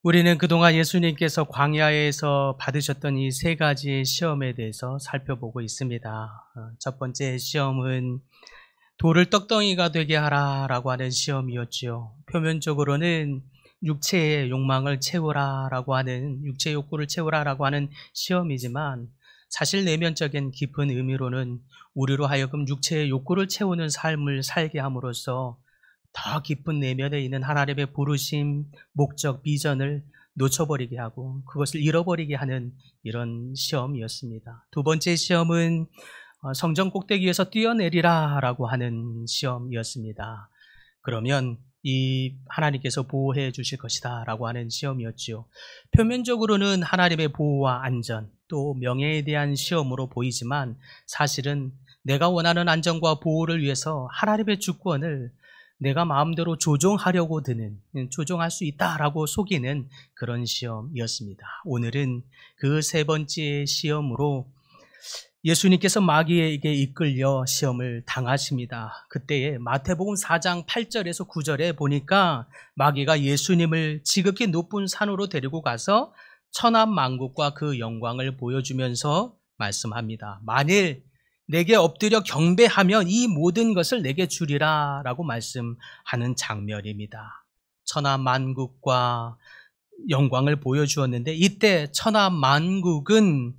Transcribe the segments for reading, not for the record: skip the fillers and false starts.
우리는 그동안 예수님께서 광야에서 받으셨던 이 세 가지의 시험에 대해서 살펴보고 있습니다. 첫 번째 시험은 돌을 떡덩이가 되게 하라라고 하는 시험이었지요. 표면적으로는 육체의 욕망을 채우라라고 하는, 육체 욕구를 채우라라고 하는 시험이지만 사실 내면적인 깊은 의미로는 우리로 하여금 육체의 욕구를 채우는 삶을 살게 함으로써 더 깊은 내면에 있는 하나님의 부르심, 목적, 비전을 놓쳐버리게 하고 그것을 잃어버리게 하는 이런 시험이었습니다. 두 번째 시험은 성전 꼭대기에서 뛰어내리라 라고 하는 시험이었습니다. 그러면 이 하나님께서 보호해 주실 것이다 라고 하는 시험이었죠. 표면적으로는 하나님의 보호와 안전 또 명예에 대한 시험으로 보이지만 사실은 내가 원하는 안전과 보호를 위해서 하나님의 주권을 내가 마음대로 조종하려고 드는, 조종할 수 있다라고 속이는 그런 시험이었습니다. 오늘은 그 세 번째 시험으로 예수님께서 마귀에게 이끌려 시험을 당하십니다. 그때에 마태복음 4장 8절에서 9절에 보니까 마귀가 예수님을 지극히 높은 산으로 데리고 가서 천하만국과 그 영광을 보여주면서 말씀합니다. 만일 내게 엎드려 경배하면 이 모든 것을 내게 주리라 라고 말씀하는 장면입니다. 천하만국과 영광을 보여주었는데 이때 천하만국은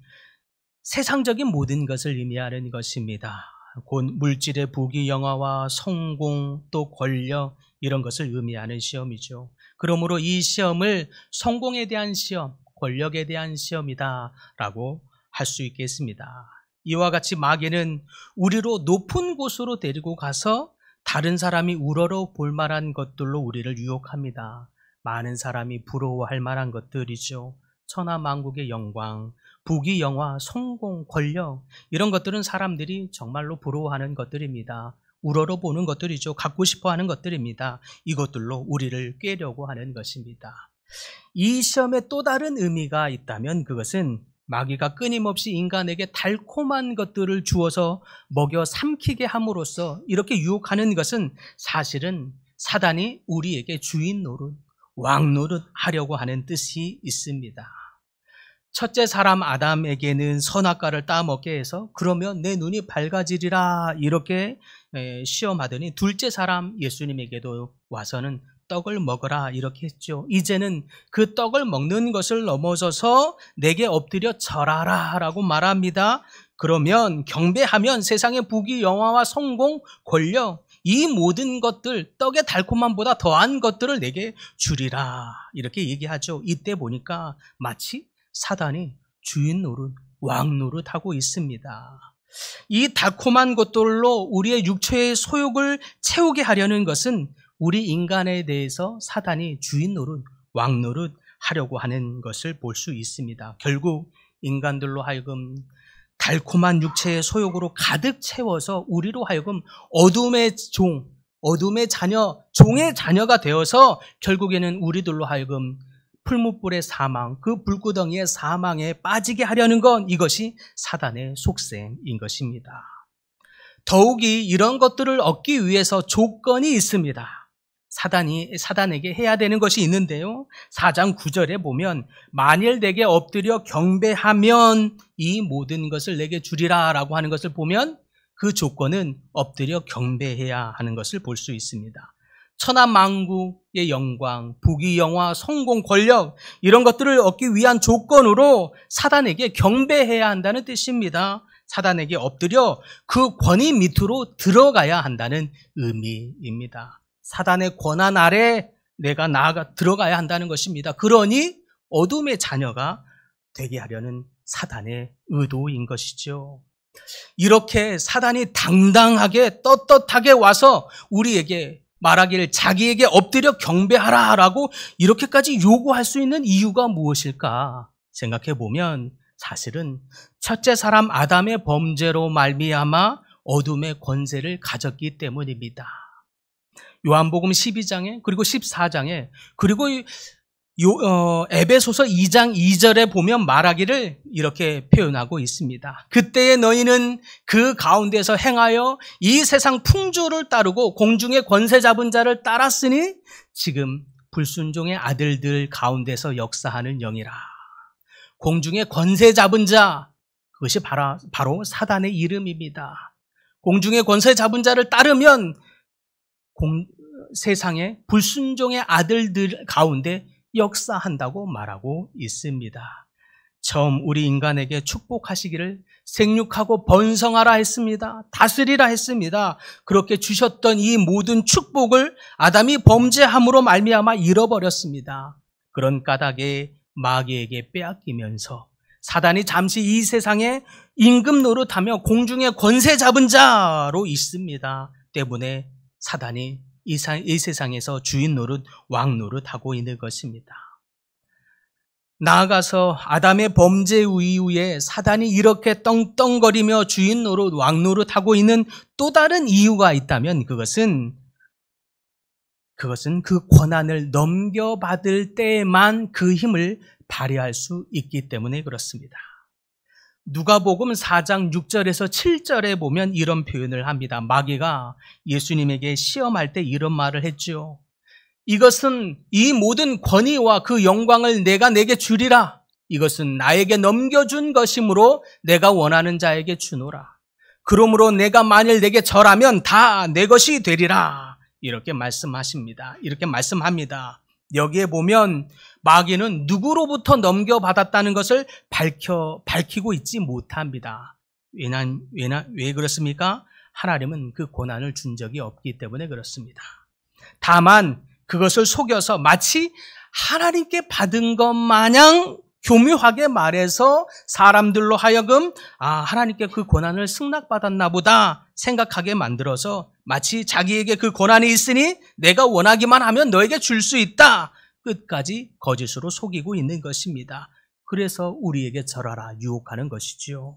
세상적인 모든 것을 의미하는 것입니다. 곧 물질의 부귀영화와 성공 또 권력 이런 것을 의미하는 시험이죠. 그러므로 이 시험을 성공에 대한 시험, 권력에 대한 시험이다라고 할 수 있겠습니다. 이와 같이 마귀는 우리로 높은 곳으로 데리고 가서 다른 사람이 우러러 볼 만한 것들로 우리를 유혹합니다. 많은 사람이 부러워할 만한 것들이죠. 천하만국의 영광, 부귀영화, 성공, 권력 이런 것들은 사람들이 정말로 부러워하는 것들입니다. 우러러 보는 것들이죠. 갖고 싶어하는 것들입니다. 이것들로 우리를 꿰려고 하는 것입니다. 이 시험에 또 다른 의미가 있다면 그것은 마귀가 끊임없이 인간에게 달콤한 것들을 주어서 먹여 삼키게 함으로써 이렇게 유혹하는 것은 사실은 사단이 우리에게 주인 노릇, 왕 노릇 하려고 하는 뜻이 있습니다. 첫째 사람 아담에게는 선악과를 따먹게 해서 그러면 내 눈이 밝아지리라 이렇게 시험하더니 둘째 사람 예수님에게도 와서는 떡을 먹어라 이렇게 했죠. 이제는 그 떡을 먹는 것을 넘어서서 내게 엎드려 절하라 라고 말합니다. 그러면 경배하면 세상의 부귀 영화와 성공, 권력 이 모든 것들 떡의 달콤함보다 더한 것들을 내게 주리라 이렇게 얘기하죠. 이때 보니까 마치 사단이 주인 노릇, 왕 노릇하고 있습니다. 이 달콤한 것들로 우리의 육체의 소욕을 채우게 하려는 것은 우리 인간에 대해서 사단이 주인 노릇, 왕 노릇 하려고 하는 것을 볼 수 있습니다. 결국 인간들로 하여금 달콤한 육체의 소욕으로 가득 채워서 우리로 하여금 어둠의 종, 어둠의 자녀, 종의 자녀가 되어서 결국에는 우리들로 하여금 풀무불의 사망, 그 불구덩이의 사망에 빠지게 하려는 건 이것이 사단의 속셈인 것입니다. 더욱이 이런 것들을 얻기 위해서 조건이 있습니다. 사단에게 해야 되는 것이 있는데요. 4장 9절에 보면 만일 내게 엎드려 경배하면 이 모든 것을 내게 주리라 라고 하는 것을 보면 그 조건은 엎드려 경배해야 하는 것을 볼 수 있습니다. 천하만국의 영광, 부귀영화, 성공, 권력 이런 것들을 얻기 위한 조건으로 사단에게 경배해야 한다는 뜻입니다. 사단에게 엎드려 그 권위 밑으로 들어가야 한다는 의미입니다. 사단의 권한 아래 내가 들어가야 한다는 것입니다. 그러니 어둠의 자녀가 되게 하려는 사단의 의도인 것이죠. 이렇게 사단이 당당하게 떳떳하게 와서 우리에게 말하기를 자기에게 엎드려 경배하라라고 이렇게까지 요구할 수 있는 이유가 무엇일까 생각해 보면 사실은 첫째 사람 아담의 범죄로 말미암아 어둠의 권세를 가졌기 때문입니다. 요한복음 12장에 그리고 14장에 그리고 에베소서 2장 2절에 보면 말하기를 이렇게 표현하고 있습니다. 그때에 너희는 그 가운데서 행하여 이 세상 풍조를 따르고 공중의 권세 잡은 자를 따랐으니 지금 불순종의 아들들 가운데서 역사하는 영이라. 공중의 권세 잡은 자, 그것이 바로 사단의 이름입니다. 공중의 권세 잡은 자를 따르면 세상의 불순종의 아들들 가운데 역사한다고 말하고 있습니다. 처음 우리 인간에게 축복하시기를 생육하고 번성하라 했습니다. 다스리라 했습니다. 그렇게 주셨던 이 모든 축복을 아담이 범죄함으로 말미암아 잃어버렸습니다. 그런 까닭에 마귀에게 빼앗기면서 사단이 잠시 이 세상에 임금 노릇하며 공중의 권세 잡은 자로 있습니다. 때문에 사단이 이 세상에서 주인 노릇, 왕 노릇하고 있는 것입니다. 나아가서 아담의 범죄 이후에 사단이 이렇게 떵떵거리며 주인 노릇, 왕 노릇하고 있는 또 다른 이유가 있다면 그것은 그 권한을 넘겨받을 때에만 그 힘을 발휘할 수 있기 때문에 그렇습니다. 누가복음 4장 6절에서 7절에 보면 이런 표현을 합니다. 마귀가 예수님에게 시험할 때 이런 말을 했죠. 이것은 이 모든 권위와 그 영광을 내가 내게 주리라. 이것은 나에게 넘겨준 것이므로 내가 원하는 자에게 주노라. 그러므로 내가 만일 내게 절하면 다 내 것이 되리라. 이렇게 말씀하십니다. 이렇게 말씀합니다. 여기에 보면 마귀는 누구로부터 넘겨받았다는 것을 밝히고 있지 못합니다. 왜 그렇습니까? 하나님은 그 고난을 준 적이 없기 때문에 그렇습니다. 다만 그것을 속여서 마치 하나님께 받은 것 마냥 교묘하게 말해서 사람들로 하여금 하나님께 그 고난을 승낙받았나 보다 생각하게 만들어서 마치 자기에게 그 고난이 있으니 내가 원하기만 하면 너에게 줄 수 있다. 끝까지 거짓으로 속이고 있는 것입니다. 그래서 우리에게 절하라 유혹하는 것이지요.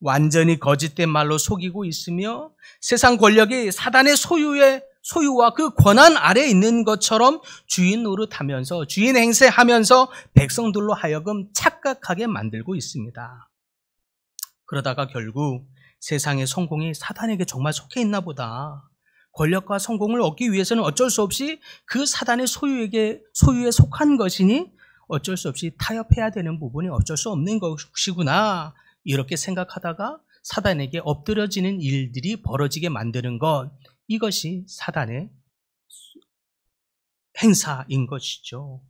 완전히 거짓된 말로 속이고 있으며 세상 권력이 사단의 소유와 그 권한 아래에 있는 것처럼 주인 노릇하면서 주인 행세하면서 백성들로 하여금 착각하게 만들고 있습니다. 그러다가 결국 세상의 성공이 사단에게 정말 속해 있나 보다. 권력과 성공을 얻기 위해서는 어쩔 수 없이 그 사단의 소유에 속한 것이니 어쩔 수 없이 타협해야 되는 부분이 어쩔 수 없는 것이구나. 이렇게 생각하다가 사단에게 엎드려지는 일들이 벌어지게 만드는 것, 이것이 사단의 행사인 것이죠.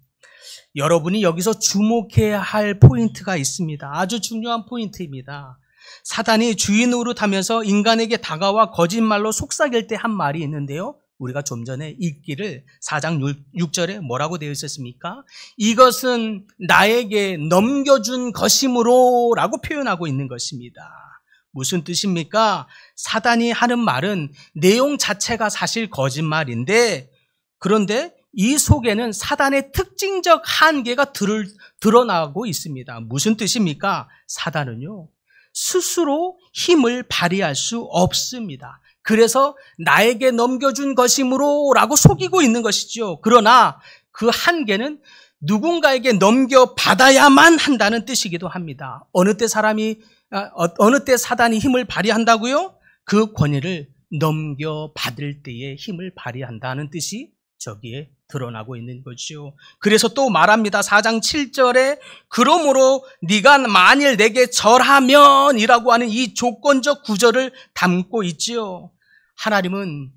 여러분이 여기서 주목해야 할 포인트가 있습니다. 아주 중요한 포인트입니다. 사단이 주인 노릇하면서 인간에게 다가와 거짓말로 속삭일 때 한 말이 있는데요. 우리가 좀 전에 읽기를 4장 6절에 뭐라고 되어 있었습니까? 이것은 나에게 넘겨준 것이므로 라고 표현하고 있는 것입니다. 무슨 뜻입니까? 사단이 하는 말은 내용 자체가 사실 거짓말인데 그런데 이 속에는 사단의 특징적 한계가 드러나고 있습니다. 무슨 뜻입니까? 사단은요, 스스로 힘을 발휘할 수 없습니다. 그래서 나에게 넘겨준 것이므로 라고 속이고 있는 것이죠. 그러나 그 한계는 누군가에게 넘겨받아야만 한다는 뜻이기도 합니다. 어느 때 사단이 힘을 발휘한다고요? 그 권위를 넘겨받을 때에 힘을 발휘한다는 뜻이 저기에 드러나고 있는 거죠. 그래서 또 말합니다. 4장 7절에 그러므로 네가 만일 내게 절하면 이라고 하는 이 조건적 구절을 담고 있지요. 하나님은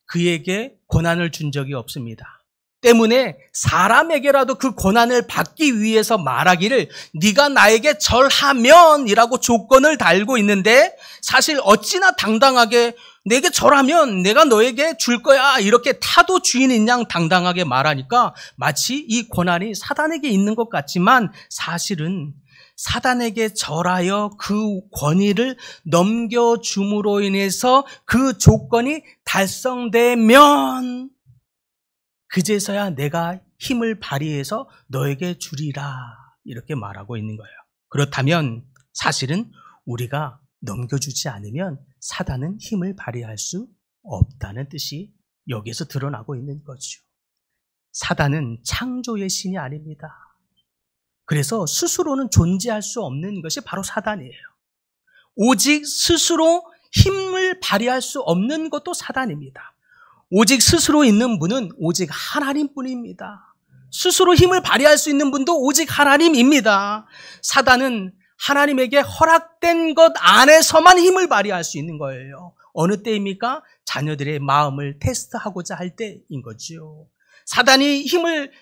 그에게 고난을 준 적이 없습니다. 때문에 사람에게라도 그 고난을 받기 위해서 말하기를 네가 나에게 절하면 이라고 조건을 달고 있는데 사실 어찌나 당당하게 내게 절하면 내가 너에게 줄 거야 이렇게 타도 주인인 양 당당하게 말하니까 마치 이 고난이 사단에게 있는 것 같지만 사실은 사단에게 절하여 그 권위를 넘겨줌으로 인해서 그 조건이 달성되면 그제서야 내가 힘을 발휘해서 너에게 주리라 이렇게 말하고 있는 거예요. 그렇다면 사실은 우리가 넘겨주지 않으면 사단은 힘을 발휘할 수 없다는 뜻이 여기에서 드러나고 있는 거죠. 사단은 창조의 신이 아닙니다. 그래서 스스로는 존재할 수 없는 것이 바로 사단이에요. 오직 스스로 힘을 발휘할 수 없는 것도 사단입니다. 오직 스스로 있는 분은 오직 하나님뿐입니다. 스스로 힘을 발휘할 수 있는 분도 오직 하나님입니다. 사단은 하나님에게 허락된 것 안에서만 힘을 발휘할 수 있는 거예요. 어느 때입니까? 자녀들의 마음을 테스트하고자 할 때인 거죠. 사단이 힘을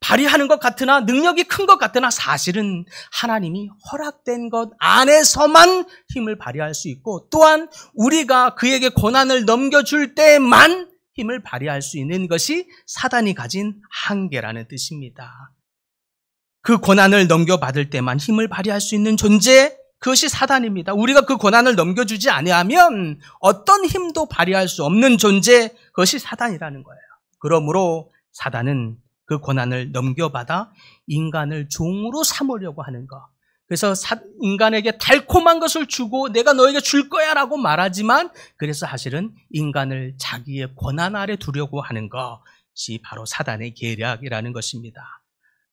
발휘하는 것 같으나, 능력이 큰 것 같으나 사실은 하나님이 허락된 것 안에서만 힘을 발휘할 수 있고, 또한 우리가 그에게 고난을 넘겨줄 때만 힘을 발휘할 수 있는 것이 사단이 가진 한계라는 뜻입니다. 그 고난을 넘겨받을 때만 힘을 발휘할 수 있는 존재, 그것이 사단입니다. 우리가 그 고난을 넘겨주지 아니하면 어떤 힘도 발휘할 수 없는 존재, 그것이 사단이라는 거예요. 그러므로 사단은 그 고난을 넘겨받아 인간을 종으로 삼으려고 하는 것. 그래서 인간에게 달콤한 것을 주고 내가 너에게 줄 거야 라고 말하지만, 그래서 사실은 인간을 자기의 권한 아래 두려고 하는 것이 바로 사단의 계략이라는 것입니다.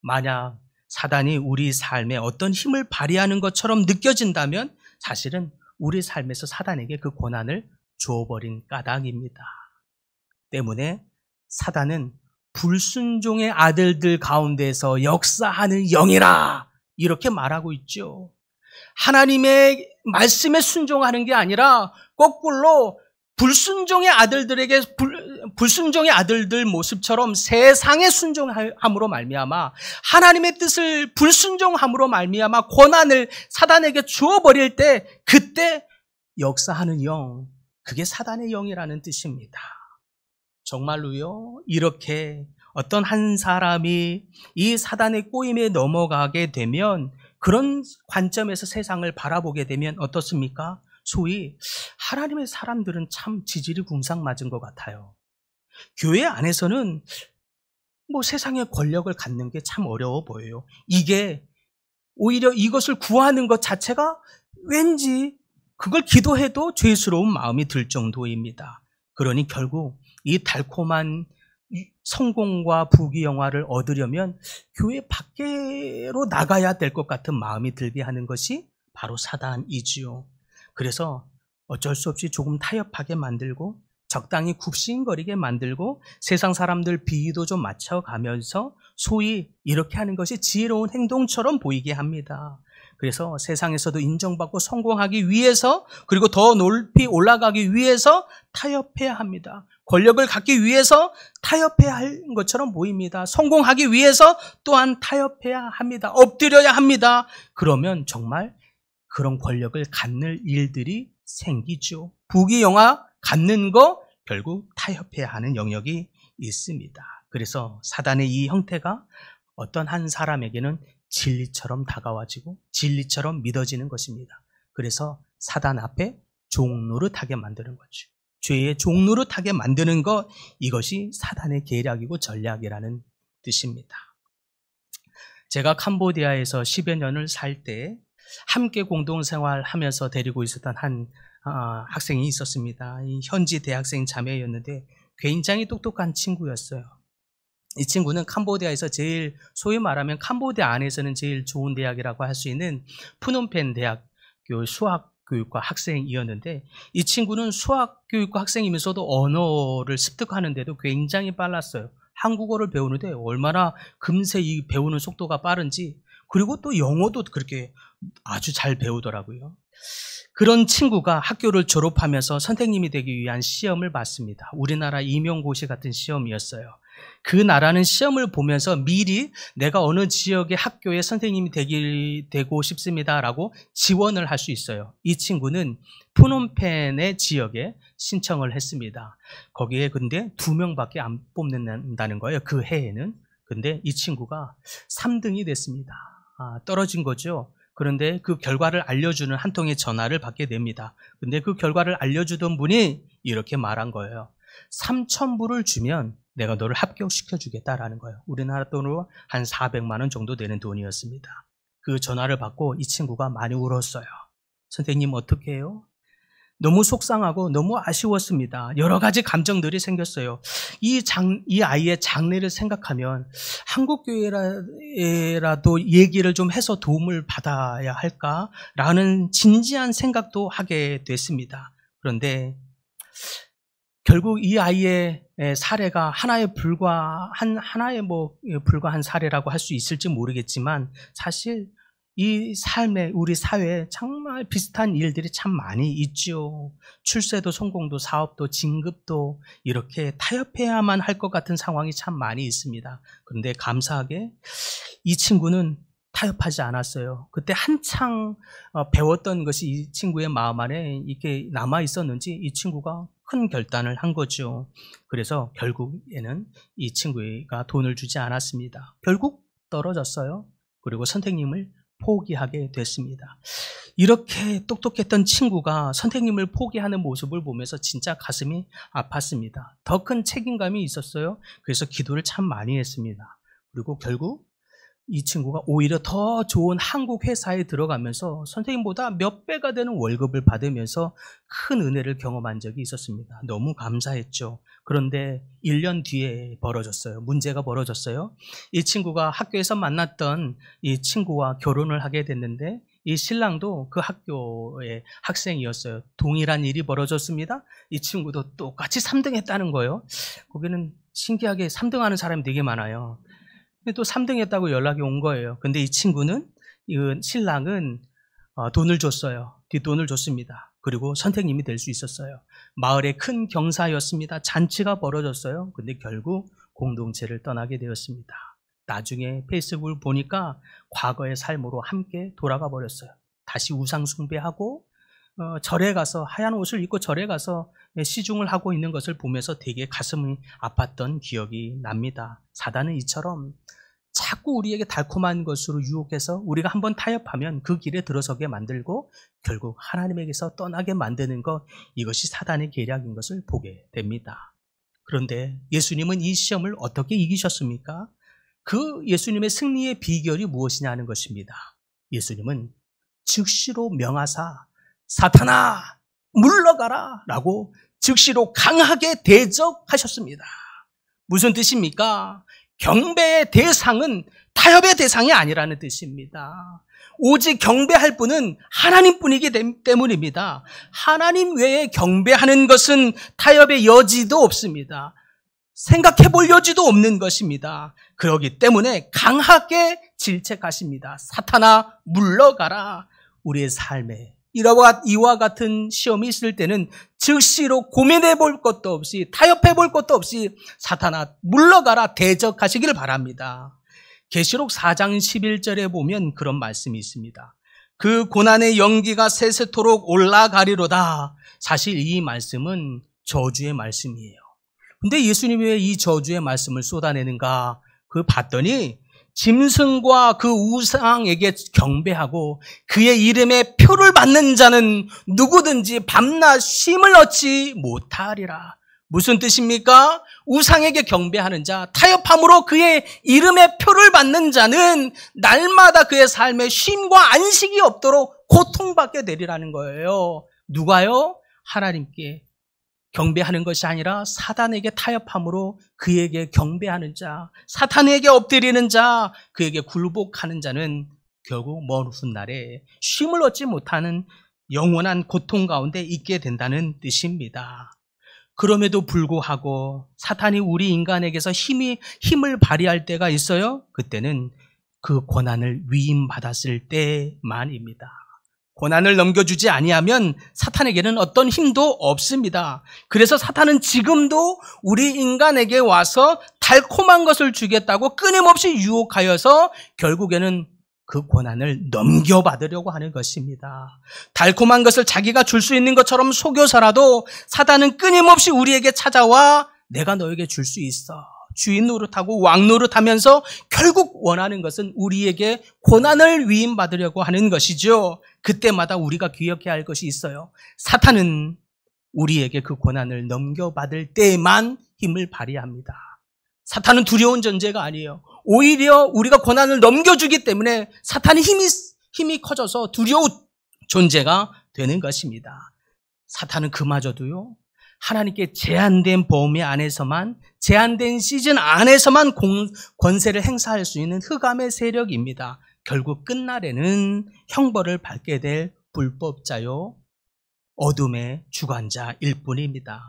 만약 사단이 우리 삶에 어떤 힘을 발휘하는 것처럼 느껴진다면 사실은 우리 삶에서 사단에게 그 권한을 주어버린 까닭입니다. 때문에 사단은 불순종의 아들들 가운데서 역사하는 영이라 이렇게 말하고 있죠. 하나님의 말씀에 순종하는 게 아니라 거꾸로 불순종의 아들들에게 불순종의 아들들 모습처럼 세상에 순종함으로 말미암아 하나님의 뜻을 불순종함으로 말미암아 권한을 사단에게 주어버릴 때, 그때 역사하는 영, 그게 사단의 영이라는 뜻입니다. 정말로요, 이렇게 어떤 한 사람이 이 사단의 꼬임에 넘어가게 되면, 그런 관점에서 세상을 바라보게 되면 어떻습니까? 소위 하나님의 사람들은 참 지질이 궁상맞은 것 같아요. 교회 안에서는 세상의 권력을 갖는 게 참 어려워 보여요. 이게 오히려 이것을 구하는 것 자체가 왠지 그걸 기도해도 죄스러운 마음이 들 정도입니다. 그러니 결국 이 달콤한 성공과 부귀영화를 얻으려면 교회 밖으로 나가야 될 것 같은 마음이 들게 하는 것이 바로 사단이지요. 그래서 어쩔 수 없이 조금 타협하게 만들고 적당히 굽신거리게 만들고 세상 사람들 비위도 좀 맞춰가면서 소위 이렇게 하는 것이 지혜로운 행동처럼 보이게 합니다. 그래서 세상에서도 인정받고 성공하기 위해서, 그리고 더 높이 올라가기 위해서 타협해야 합니다. 권력을 갖기 위해서 타협해야 할 것처럼 보입니다. 성공하기 위해서 또한 타협해야 합니다. 엎드려야 합니다. 그러면 정말 그런 권력을 갖는 일들이 생기죠. 부귀영화 갖는 거 결국 타협해야 하는 영역이 있습니다. 그래서 사단의 이 형태가 어떤 한 사람에게는 진리처럼 다가와지고 진리처럼 믿어지는 것입니다. 그래서 사단 앞에 종노릇하게 만드는 거죠. 죄의 종노릇하게 만드는 것, 이것이 사단의 계략이고 전략이라는 뜻입니다. 제가 캄보디아에서 10여 년을 살 때 함께 공동생활하면서 데리고 있었던 한 학생이 있었습니다. 이 현지 대학생 자매였는데 굉장히 똑똑한 친구였어요. 이 친구는 캄보디아에서 제일, 소위 말하면 캄보디아 안에서는 제일 좋은 대학이라고 할 수 있는 푸놈펜 대학교 수학교육과 학생이었는데, 이 친구는 수학교육과 학생이면서도 언어를 습득하는데도 굉장히 빨랐어요. 한국어를 배우는데 얼마나 금세 이 배우는 속도가 빠른지, 그리고 또 영어도 그렇게 아주 잘 배우더라고요. 그런 친구가 학교를 졸업하면서 선생님이 되기 위한 시험을 봤습니다. 우리나라 임용고시 같은 시험이었어요. 그 나라는 시험을 보면서 미리 내가 어느 지역의 학교의 선생님이 되고 싶습니다라고 지원을 할 수 있어요. 이 친구는 푸놈펜의 지역에 신청을 했습니다. 거기에 근데 2명밖에 안 뽑는다는 거예요. 그 해에는. 근데 이 친구가 3등이 됐습니다. 떨어진 거죠. 그런데 그 결과를 알려주는 한 통의 전화를 받게 됩니다. 근데 그 결과를 알려주던 분이 이렇게 말한 거예요. 3,000불을 주면 내가 너를 합격시켜주겠다라는 거예요. 우리나라 돈으로 한 400만 원 정도 되는 돈이었습니다. 그 전화를 받고 이 친구가 많이 울었어요. 선생님 어떻게 해요? 너무 속상하고 너무 아쉬웠습니다. 여러 가지 감정들이 생겼어요. 이 아이의 장래를 생각하면 한국교회라도 얘기를 좀 해서 도움을 받아야 할까라는 진지한 생각도 하게 됐습니다. 그런데 결국 이 아이의 사례가 하나의 불과한 사례라고 할 수 있을지 모르겠지만 사실 이 삶에 우리 사회에 정말 비슷한 일들이 참 많이 있죠. 출세도 성공도 사업도 진급도 이렇게 타협해야만 할 것 같은 상황이 참 많이 있습니다. 그런데 감사하게 이 친구는 타협하지 않았어요. 그때 한창 배웠던 것이 이 친구의 마음 안에 이렇게 남아 있었는지 이 친구가 큰 결단을 한 거죠. 그래서 결국에는 이 친구가 돈을 주지 않았습니다. 결국 떨어졌어요. 그리고 선생님을 포기하게 됐습니다. 이렇게 똑똑했던 친구가 선생님을 포기하는 모습을 보면서 진짜 가슴이 아팠습니다. 더 큰 책임감이 있었어요. 그래서 기도를 참 많이 했습니다. 그리고 결국 이 친구가 오히려 더 좋은 한국 회사에 들어가면서 선생님보다 몇 배가 되는 월급을 받으면서 큰 은혜를 경험한 적이 있었습니다. 너무 감사했죠. 그런데 1년 뒤에 문제가 벌어졌어요. 이 친구가 학교에서 만났던 이 친구와 결혼을 하게 됐는데 이 신랑도 그 학교의 학생이었어요. 동일한 일이 벌어졌습니다. 이 친구도 똑같이 3등 했다는 거예요. 거기는 신기하게 3등하는 사람이 되게 많아요. 또 3등 했다고 연락이 온 거예요. 근데 이 신랑은 돈을 줬어요. 뒷돈을 줬습니다. 그리고 선생님이 될 수 있었어요. 마을의 큰 경사였습니다. 잔치가 벌어졌어요. 근데 결국 공동체를 떠나게 되었습니다. 나중에 페이스북을 보니까 과거의 삶으로 함께 돌아가 버렸어요. 다시 우상 숭배하고 절에 가서 하얀 옷을 입고 절에 가서 시중을 하고 있는 것을 보면서 되게 가슴이 아팠던 기억이 납니다. 사단은 이처럼 자꾸 우리에게 달콤한 것으로 유혹해서 우리가 한번 타협하면 그 길에 들어서게 만들고 결국 하나님에게서 떠나게 만드는 것, 이것이 사단의 계략인 것을 보게 됩니다. 그런데 예수님은 이 시험을 어떻게 이기셨습니까? 그 예수님의 승리의 비결이 무엇이냐 하는 것입니다. 예수님은 즉시로 명하사 사탄아 물러가라 라고 즉시로 강하게 대적하셨습니다. 무슨 뜻입니까? 경배의 대상은 타협의 대상이 아니라는 뜻입니다. 오직 경배할 분은 하나님뿐이기 때문입니다. 하나님 외에 경배하는 것은 타협의 여지도 없습니다. 생각해 볼 여지도 없는 것입니다. 그렇기 때문에 강하게 질책하십니다. 사탄아 물러가라. 우리의 삶에 이와 같은 시험이 있을 때는 즉시로 고민해 볼 것도 없이 타협해 볼 것도 없이 사탄아 물러가라 대적하시길 바랍니다. 계시록 4장 11절에 보면 그런 말씀이 있습니다. 그 고난의 연기가 세세토록 올라가리로다. 사실 이 말씀은 저주의 말씀이에요. 근데 예수님이 왜 이 저주의 말씀을 쏟아내는가? 봤더니 짐승과 그 우상에게 경배하고 그의 이름에 표를 받는 자는 누구든지 밤낮 쉼을 얻지 못하리라. 무슨 뜻입니까? 우상에게 경배하는 자, 타협함으로 그의 이름에 표를 받는 자는 날마다 그의 삶에 쉼과 안식이 없도록 고통받게 되리라는 거예요. 누가요? 하나님께 경배하는 것이 아니라 사단에게 타협함으로 그에게 경배하는 자, 사탄에게 엎드리는 자, 그에게 굴복하는 자는 결국 먼 훗날에 쉼을 얻지 못하는 영원한 고통 가운데 있게 된다는 뜻입니다. 그럼에도 불구하고 사탄이 우리 인간에게서 힘을 발휘할 때가 있어요. 그때는 그 고난을 위임받았을 때만입니다. 고난을 넘겨주지 아니하면 사탄에게는 어떤 힘도 없습니다. 그래서 사탄은 지금도 우리 인간에게 와서 달콤한 것을 주겠다고 끊임없이 유혹하여서 결국에는 그 고난을 넘겨받으려고 하는 것입니다. 달콤한 것을 자기가 줄 수 있는 것처럼 속여서라도 사탄은 끊임없이 우리에게 찾아와 내가 너에게 줄 수 있어. 주인 노릇하고 왕 노릇하면서 결국 원하는 것은 우리에게 고난을 위임받으려고 하는 것이죠. 그때마다 우리가 기억해야 할 것이 있어요. 사탄은 우리에게 그 고난을 넘겨받을 때만 힘을 발휘합니다. 사탄은 두려운 존재가 아니에요. 오히려 우리가 고난을 넘겨주기 때문에 사탄의 힘이 커져서 두려운 존재가 되는 것입니다. 사탄은 그마저도요, 하나님께 제한된 범위 안에서만, 제한된 시즌 안에서만 권세를 행사할 수 있는 흑암의 세력입니다. 결국 끝날에는 형벌을 받게 될 불법자요, 어둠의 주관자일 뿐입니다.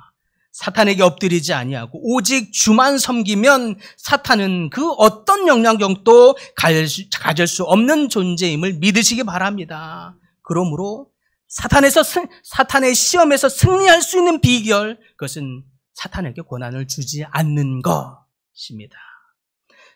사탄에게 엎드리지 아니하고 오직 주만 섬기면 사탄은 그 어떤 영향력도 가질 수 없는 존재임을 믿으시기 바랍니다. 그러므로 사탄의 시험에서 승리할 수 있는 비결, 그것은 사탄에게 고난을 주지 않는 것입니다.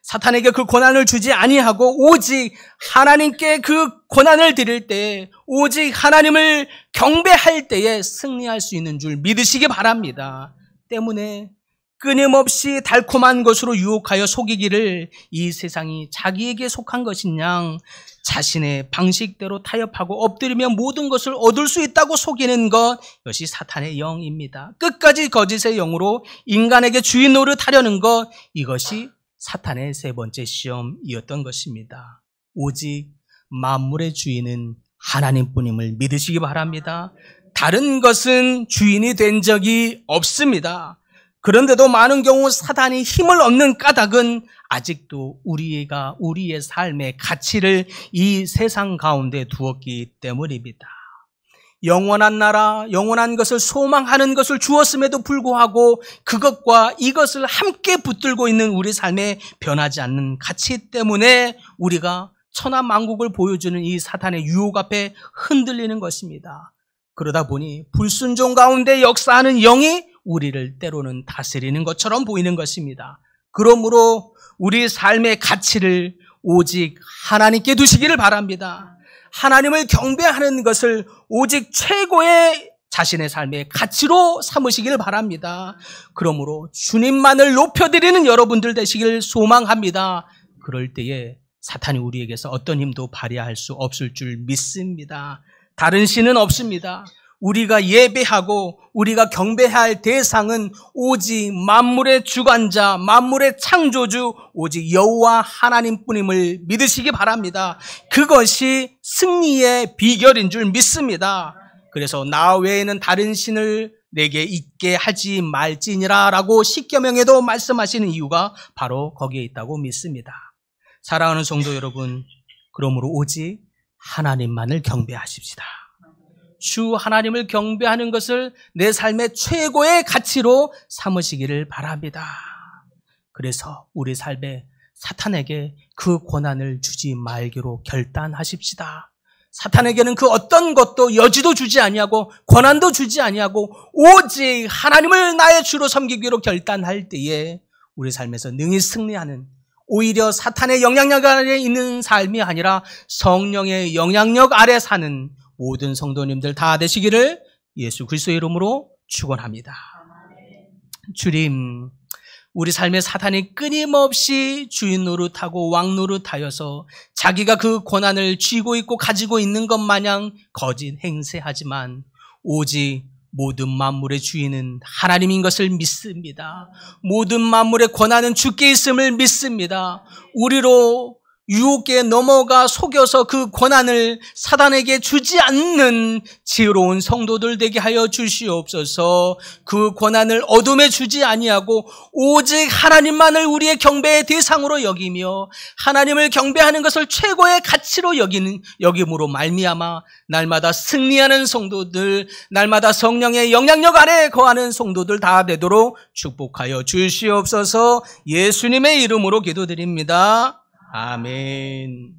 사탄에게 그 고난을 주지 아니하고 오직 하나님께 그 고난을 드릴 때, 오직 하나님을 경배할 때에 승리할 수 있는 줄 믿으시기 바랍니다. 때문에 끊임없이 달콤한 것으로 유혹하여 속이기를 이 세상이 자기에게 속한 것인 양 자신의 방식대로 타협하고 엎드리며 모든 것을 얻을 수 있다고 속이는 것, 이것이 사탄의 영입니다. 끝까지 거짓의 영으로 인간에게 주인 노릇하려는 것, 이것이 사탄의 세 번째 시험이었던 것입니다. 오직 만물의 주인은 하나님뿐임을 믿으시기 바랍니다. 다른 것은 주인이 된 적이 없습니다. 그런데도 많은 경우 사탄이 힘을 얻는 까닭은 아직도 우리의 삶의 가치를 이 세상 가운데 두었기 때문입니다. 영원한 나라, 영원한 것을 소망하는 것을 주었음에도 불구하고 그것과 이것을 함께 붙들고 있는 우리 삶에 변하지 않는 가치 때문에 우리가 천하만국을 보여주는 이 사탄의 유혹 앞에 흔들리는 것입니다. 그러다 보니 불순종 가운데 역사하는 영이 우리를 때로는 다스리는 것처럼 보이는 것입니다. 그러므로 우리 삶의 가치를 오직 하나님께 두시기를 바랍니다. 하나님을 경배하는 것을 오직 최고의 자신의 삶의 가치로 삼으시기를 바랍니다. 그러므로 주님만을 높여드리는 여러분들 되시길 소망합니다. 그럴 때에 사탄이 우리에게서 어떤 힘도 발휘할 수 없을 줄 믿습니다. 다른 신은 없습니다. 우리가 예배하고 우리가 경배할 대상은 오직 만물의 주관자, 만물의 창조주, 오직 여호와 하나님뿐임을 믿으시기 바랍니다. 그것이 승리의 비결인 줄 믿습니다. 그래서 나 외에는 다른 신을 내게 있게 하지 말지니라 라고 십계명에도 말씀하시는 이유가 바로 거기에 있다고 믿습니다. 사랑하는 성도 여러분, 그러므로 오직 하나님만을 경배하십시다. 주 하나님을 경배하는 것을 내 삶의 최고의 가치로 삼으시기를 바랍니다. 그래서 우리 삶에 사탄에게 그 고난을 주지 말기로 결단하십시다. 사탄에게는 그 어떤 것도 여지도 주지 아니하고 권한도 주지 아니하고 오직 하나님을 나의 주로 섬기기로 결단할 때에 우리 삶에서 능히 승리하는, 오히려 사탄의 영향력 아래 있는 삶이 아니라 성령의 영향력 아래 사는 모든 성도님들 다 되시기를 예수 그리스도의 이름으로 축원합니다. 주님, 우리 삶의 사탄이 끊임없이 주인 노릇하고 왕 노릇하여서 자기가 그 권한을 쥐고 있고 가지고 있는 것 마냥 거짓 행세하지만 오직 모든 만물의 주인은 하나님인 것을 믿습니다. 모든 만물의 권한은 주께 있음을 믿습니다. 우리로 유혹에 넘어가 속여서 그 권한을 사단에게 주지 않는 지혜로운 성도들 되게 하여 주시옵소서. 그 권한을 어둠에 주지 아니하고 오직 하나님만을 우리의 경배의 대상으로 여기며 하나님을 경배하는 것을 최고의 가치로 여김으로 말미암아 날마다 승리하는 성도들, 날마다 성령의 영향력 아래 거하는 성도들 다 되도록 축복하여 주시옵소서. 예수님의 이름으로 기도드립니다. 아멘.